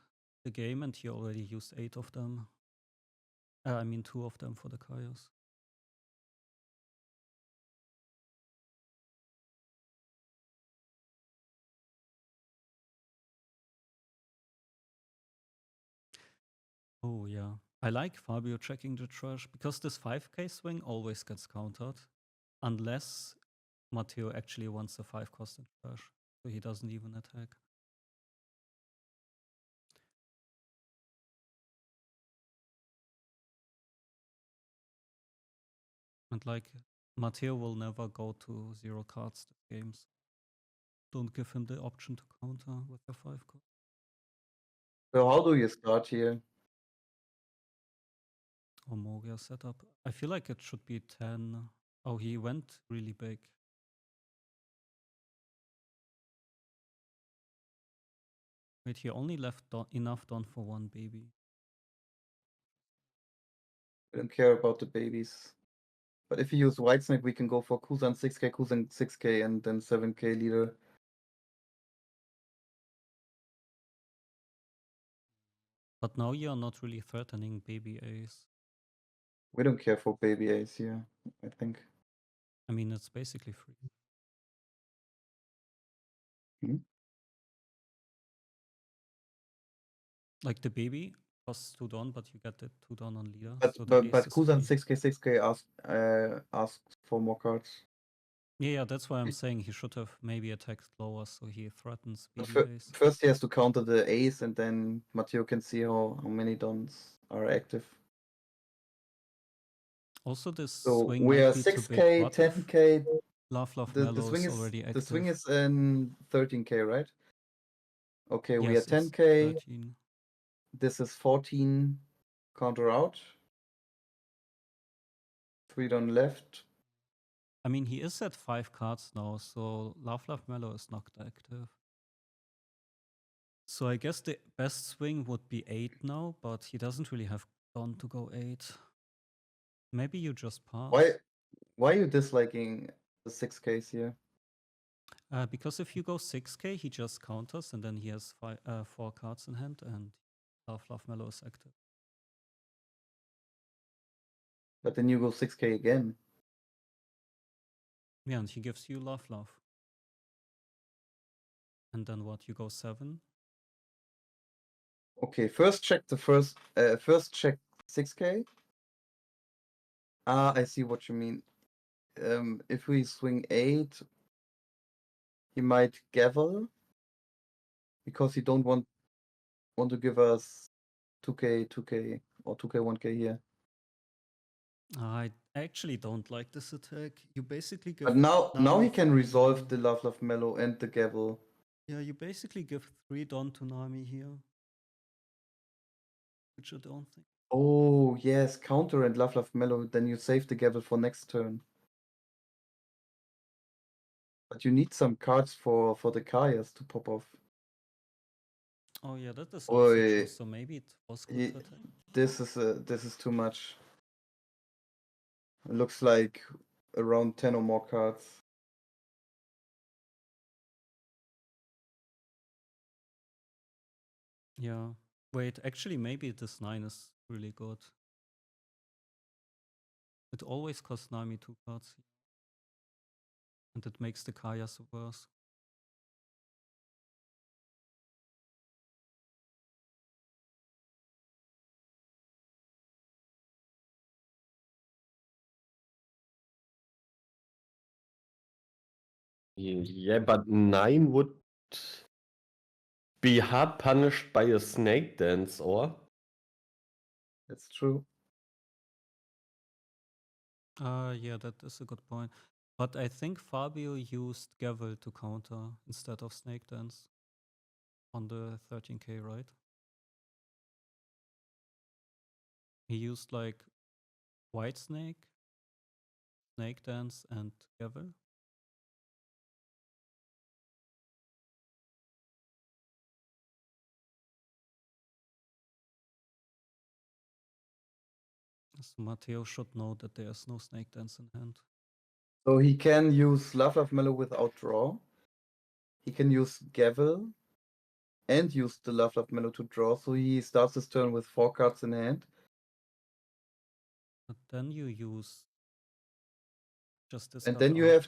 the game and he already used 8 of them. I mean 2 of them for the Kayas. Oh yeah. I like Fabio checking the trash because this 5k swing always gets countered unless Matteo actually wants a 5 cost in trash. So he doesn't even attack. And like Matteo will never go to 0 cards the games. Don't give him the option to counter with a 5 card. So how do you start here? Or Moria setup. I feel like it should be 10. Oh, he went really big. Wait, he only left enough done for one baby. I don't care about the babies. But if you use Whitesnake, we can go for Kuzan 6k, and then 7k leader. But now you're not really threatening baby Ace. We don't care for baby ace here, I think. I mean, it's basically free. Hmm? Like the baby costs 2 down, but you get it 2 down on leader. But so the but ace is Kuzan free. 6k asks for more cards. Yeah, that's why I'm saying he should have maybe attacked lower, so he threatens But baby Ace. first he has to counter the ace, and then Matteo can see how many dons are active. Also, this So swing we might are be too 6k, big. What if 10k. Love The Mellow swing is is already active? the swing is in 13k, right? Okay, we are Yes, it's 10k. 13. This is 14. Counter out. 3 down left. I mean, he is at 5 cards now, so Love Mellow is not active. So I guess the best swing would be 8 now, but he doesn't really have Don to go 8. Maybe you just pass. Why are you disliking the 6ks here? Because if you go 6k, he just counters, and then he has 4 cards in hand, and Love Mellow is active. But then you go 6k again. Yeah, and he gives you Love. And then what? You go 7? Okay, first check 6k. Ah, I see what you mean. If we swing 8, he might gavel because he don't want to give us 2k or 2k 1k here. I actually don't like this attack. You basically give. But now Nami he can 3 resolve Don. the Love Mellow and the gavel. Yeah, you basically give 3 Don to Nami here. Which I don't think. Oh yes, counter and Love Mellow, then you save the gavel for next turn. But you need some cards for the Kayas to pop off. Oh yeah, that is also true. So maybe it was good to attack. This is too much. It looks like around 10 or more cards. Yeah. Wait, actually maybe this 9 is really good. It always costs Nami 2 cards. And it makes the Kayas worse. Yeah, but 9 would be hard punished by a snake dance, or? That's true. Yeah, that is a good point. But I think Fabio used Gavel to counter instead of Snake Dance on the 13k, right? He used like White Snake, Snake Dance, and Gavel. So Matteo should know that there's no Snake Dance in hand. So he can use Love Mellow without draw. He can use Gavel and use the Love Mellow to draw. So he starts his turn with 4 cards in hand. But then you use just this. And then you have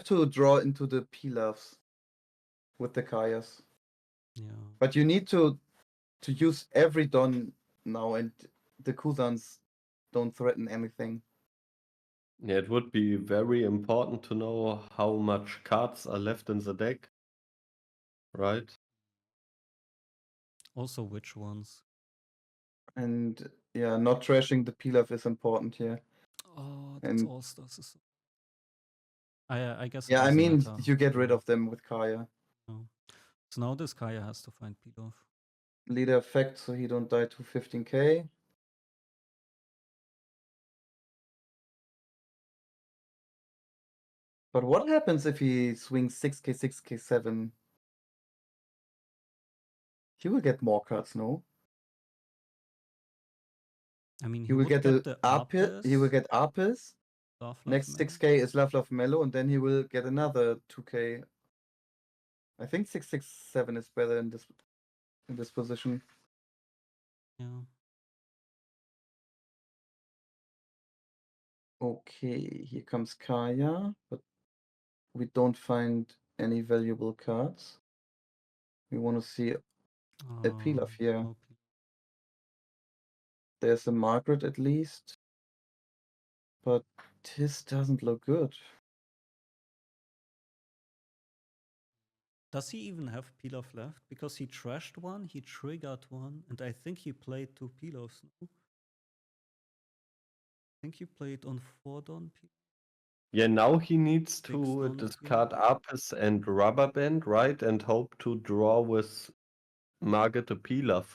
to draw into the Pilafs with the Kayas. Yeah. But you need to use every Don now, and the Kuzans don't threaten anything. Yeah, it would be very important to know how much cards are left in the deck, right? Also, which ones? And yeah, not trashing the Pilaf is important here. Oh, that's And all stars. I guess it yeah, I doesn't mean, matter. you get rid No, of them with Kaya. no. So now this Kaya has to find Pilaf. Leader effect, so he don't die to 15k. But what happens if he swings 6k, 6k, 7? He will get more cards, no? I mean, He will get get the the Apis. He will Apis. get Apis. Love, Next Mellow. 6k is Love Love Mellow, and then he will get another 2k. I think 667 is better in this position. Yeah. Okay, here comes Kaya, but we don't find any valuable cards. We want to see a Pilaf here. No Pilaf. There's a Margaret at least, but this doesn't look good. Does he even have Pilaf left? Because he trashed one, he triggered one, and I think he played 2 Pilafs. No? I think he played on 4 Don Pilaf. Yeah, now he needs Six to Don discard Apis and Rubber Band, right? And hope to draw with Margaret the Pilaf.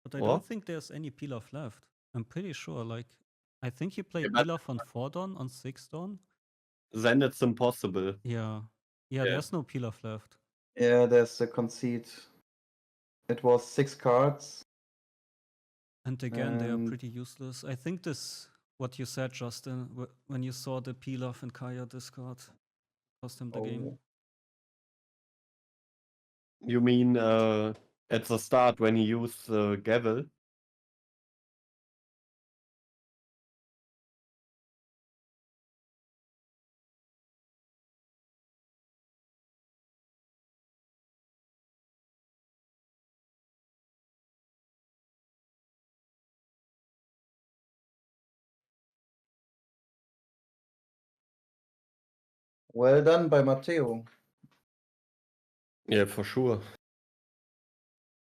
But I Or? don't think there's any Pilaf left. I'm pretty sure. Like, I think he played but- Pilaf on 4 Don, on 6 Don. Then it's impossible. Yeah. Yeah. There's no Pilaf left. Yeah, there's the conceit. It was 6 cards. And again, they are pretty useless. I think this, what you said, Justin, when you saw the Pilaf and Kaya discard, cost him the game. You mean at the start when he used the gavel? Well done by Matteo. Yeah, for sure.